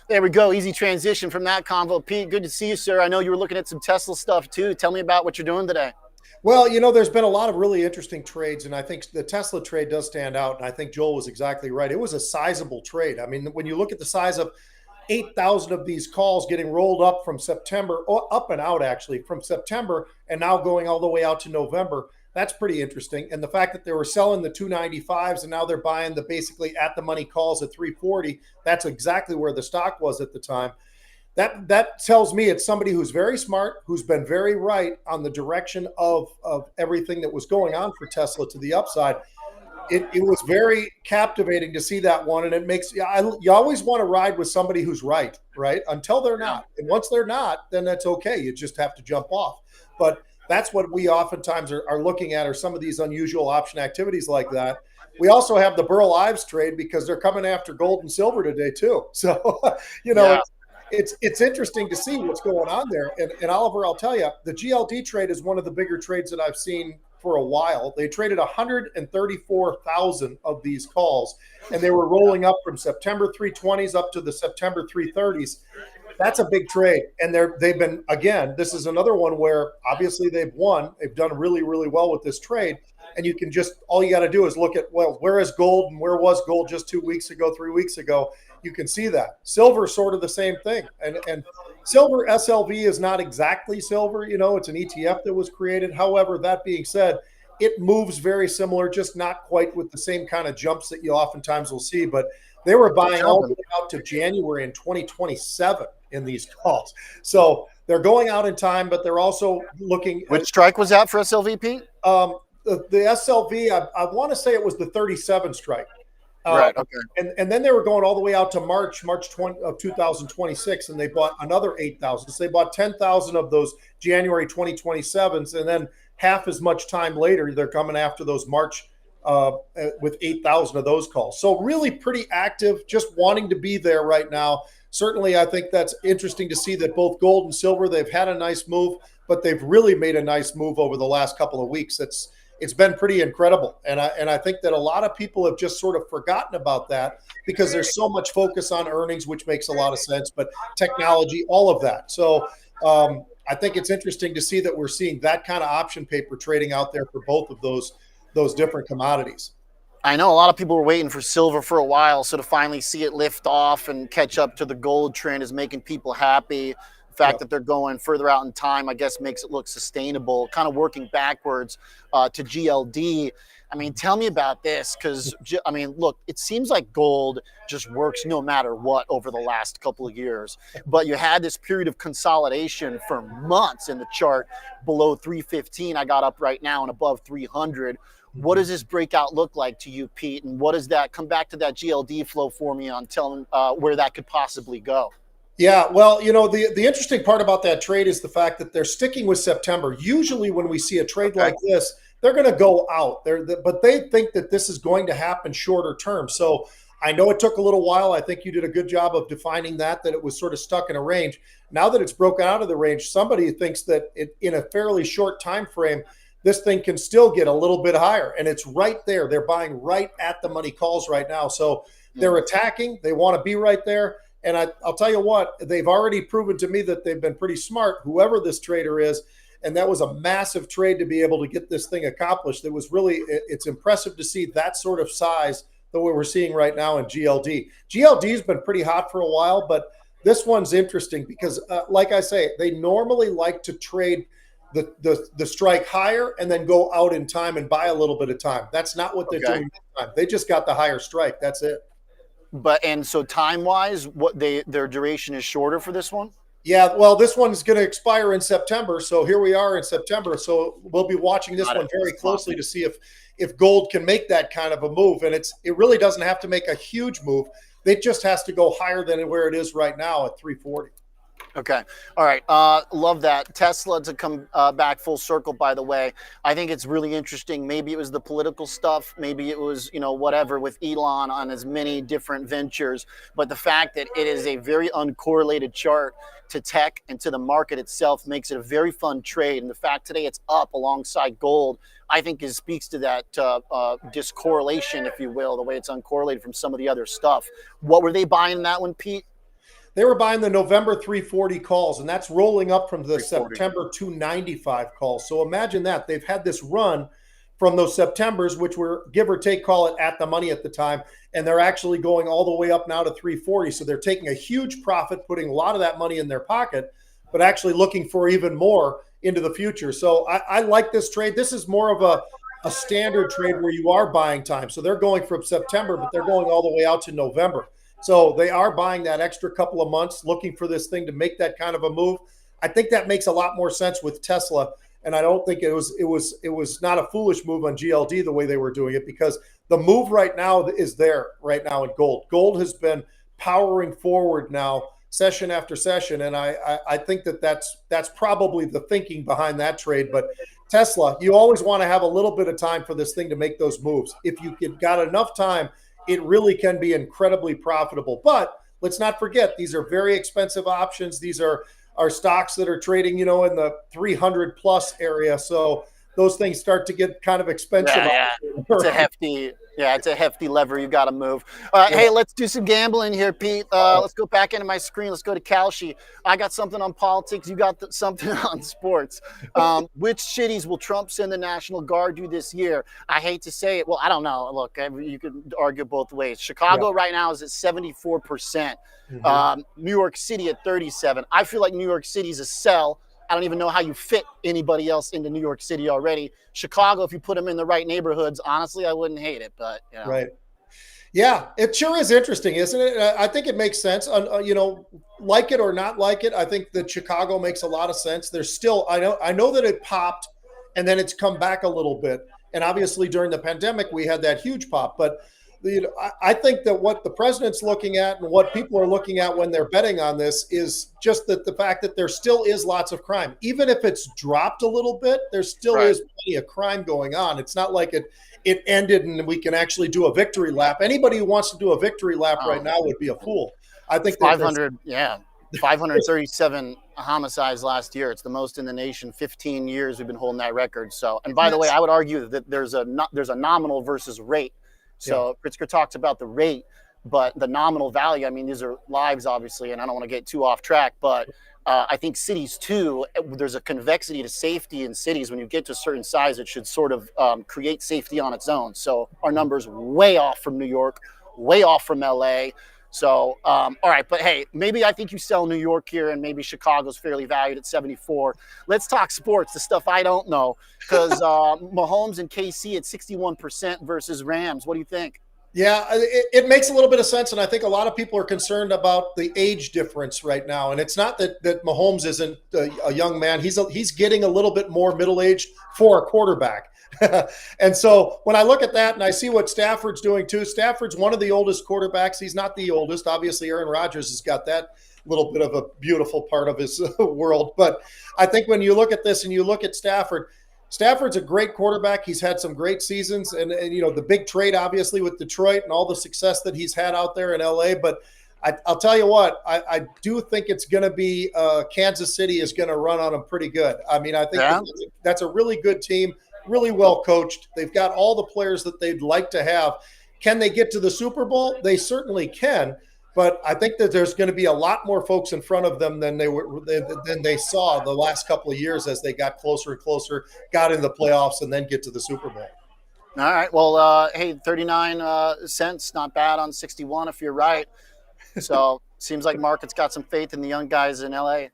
There we go. Easy transition from that convo. Pete, good to see you, sir. I know you were looking at some Tesla stuff too. Tell me about what you're doing today. Well, there's been a lot of really interesting trades, and I think the Tesla trade does stand out. And I think Joel was exactly right. It was a sizable trade. I mean, when you look at the size of 8,000 of these calls getting rolled up from September, up and out actually from September, and now going all the way out to November, that's pretty interesting. And the fact that they were selling the 295s and now they're buying the basically at the money calls at 340, that's exactly where the stock was at the time. That tells me it's somebody who's very smart, who's been very right on the direction of everything that was going on for Tesla to the upside. It was very captivating to see that one, and it makes you always want to ride with somebody who's right until they're not, and once they're not, then that's okay. You just have to jump off. But that's what we oftentimes are looking at, are some of these unusual option activities like that. We also have the Burl Ives trade because they're coming after gold and silver today too. So Yeah. it's interesting to see what's going on there. And Oliver, I'll tell you, the GLD trade is one of the bigger trades that I've seen for a while. They traded 134,000 of these calls, and they were rolling up from September 320s up to the September 330s. That's a big trade. And they've been, again, this is another one where obviously they've won. They've done really, really well with this trade. And you can just, all you got to do is look at, well, where is gold and where was gold just 2 weeks ago, 3 weeks ago? You can see that. Silver is sort of the same thing. And silver SLV is not exactly silver. It's an ETF that was created. However, that being said, it moves very similar, just not quite with the same kind of jumps that you oftentimes will see. But they were buying all the way out to January in 2027 in these calls. So they're going out in time, but they're also looking. Which strike was that for SLV, Pete? The SLV, I want to say it was the 37 strike. Right. Okay. And then they were going all the way out to March 20 of 2026, and they bought another 8,000. So they bought 10,000 of those January 2027s, and then half as much time later, they're coming after those March with 8,000 of those calls. So really pretty active, just wanting to be there right now. Certainly, I think that's interesting to see that both gold and silver, they've had a nice move, but they've really made a nice move over the last couple of weeks. It's been pretty incredible. And I think that a lot of people have just sort of forgotten about that because there's so much focus on earnings, which makes a lot of sense, but technology, all of that. So I think it's interesting to see that we're seeing that kind of option paper trading out there for both of those different commodities. I know a lot of people were waiting for silver for a while, so to finally see it lift off and catch up to the gold trend is making people happy. The fact that they're going further out in time, I guess, makes it look sustainable. Kind of working backwards to GLD. I mean, tell me about this because, I mean, look, it seems like gold just works no matter what over the last couple of years. But you had this period of consolidation for months in the chart below 315. I got up right now and above 300. What does this breakout look like to you, Pete? And what does that come back to that GLD flow for me on telling where that could possibly go? Yeah, well, the interesting part about that trade is the fact that they're sticking with September. Usually when we see a trade like this, they're going to go out there, but they think that this is going to happen shorter term. So I know it took a little while. I think you did a good job of defining that it was sort of stuck in a range. Now that it's broken out of the range, somebody thinks that in a fairly short time frame, this thing can still get a little bit higher. And it's right there. They're buying right at the money calls right now. So they're attacking. They want to be right there. And I'll tell you what, they've already proven to me that they've been pretty smart, whoever this trader is. And that was a massive trade to be able to get this thing accomplished. It's impressive to see that sort of size that we're seeing right now in GLD. GLD has been pretty hot for a while, but this one's interesting because, like I say, they normally like to trade the strike higher and then go out in time and buy a little bit of time. That's not what they're doing this time. They just got the higher strike. That's it. And so time wise, their duration is shorter for this one? Yeah, well, this one's going to expire in September. So here we are in September. So we'll be watching this one very closely to see if gold can make that kind of a move. And it really doesn't have to make a huge move. It just has to go higher than where it is right now at 340. Okay. All right. Love that. Tesla to come back full circle, by the way. I think it's really interesting. Maybe it was the political stuff. Maybe it was, whatever with Elon on his many different ventures. But the fact that it is a very uncorrelated chart to tech and to the market itself makes it a very fun trade. And the fact today it's up alongside gold, I think speaks to that discorrelation, if you will, the way it's uncorrelated from some of the other stuff. What were they buying in that one, Pete? They were buying the November 340 calls, and that's rolling up from the 340. September 295 calls. So imagine that. They've had this run from those Septembers, which were give or take, call it at the money at the time, and they're actually going all the way up now to 340. So they're taking a huge profit, putting a lot of that money in their pocket, but actually looking for even more into the future. So I like this trade. This is more of a standard trade where you are buying time. So they're going from September, but they're going all the way out to November. So they are buying that extra couple of months, looking for this thing to make that kind of a move. I think that makes a lot more sense with Tesla, and I don't think it was not a foolish move on GLD the way they were doing it, because the move right now is there right now in gold. Gold has been powering forward now session after session, and I think that's probably the thinking behind that trade. But Tesla, you always want to have a little bit of time for this thing to make those moves. If you got enough time, it really can be incredibly profitable. But let's not forget, these are very expensive options. These are stocks that are trading, in the 300 plus area. So those things start to get kind of expensive. Yeah. It's a hefty lever you got to move. Hey, let's do some gambling here, Pete. Let's go back into my screen. Let's go to Kalshi. I got something on politics. You got something on sports. Which cities will Trump send the National Guard to this year? I hate to say it. Well, I don't know. Look, you could argue both ways. Chicago right now is at 74%. New York City at 37%. I feel like New York City's a sell. I don't even know how you fit anybody else into New York City already. Chicago, if you put them in the right neighborhoods, honestly, I wouldn't hate it. But Right. Yeah, it sure is interesting, isn't it? I think it makes sense. Like it or not like it, I think that Chicago makes a lot of sense. There's still, I know that it popped and then it's come back a little bit. And obviously during the pandemic, we had that huge pop. But I think that what the president's looking at and what people are looking at when they're betting on this is just that the fact that there still is lots of crime. Even if it's dropped a little bit, there still is plenty of crime going on. It's not like it ended and we can actually do a victory lap. Anybody who wants to do a victory lap right now would be a fool. I think 537 homicides last year. It's the most in the nation. 15 years we've been holding that record. So, and by the way, I would argue that there's a nominal versus rate. So Pritzker talks about the rate, but the nominal value, I mean, these are lives, obviously, and I don't want to get too off track, but I think cities, too, there's a convexity to safety in cities. When you get to a certain size, it should sort of create safety on its own. So our numbers way off from New York, way off from L.A., So, all right, but hey, maybe I think you sell New York here, and maybe Chicago's fairly valued at 74. Let's talk sports, the stuff I don't know, because Mahomes and KC at 61% versus Rams. What do you think? Yeah, it makes a little bit of sense, and I think a lot of people are concerned about the age difference right now. And it's not that Mahomes isn't a young man; he's getting a little bit more middle-aged for a quarterback. And so when I look at that and I see what Stafford's doing too, Stafford's one of the oldest quarterbacks. He's not the oldest. Obviously, Aaron Rodgers has got that little bit of a beautiful part of his world. But I think when you look at this and you look at Stafford's a great quarterback. He's had some great seasons and the big trade, obviously, with Detroit and all the success that he's had out there in LA. But I'll tell you what, I do think it's going to be Kansas City is going to run on him pretty good. I mean, I think that's a really good team. Really well coached. They've got all the players that they'd like to have. Can they get to the Super Bowl? They certainly can, but I think that there's going to be a lot more folks in front of them than they saw the last couple of years as they got closer and closer, got in the playoffs, and then get to the Super Bowl. All right. Well, hey, 39 cents, not bad on 61 if you're right. So seems like market's got some faith in the young guys in LA.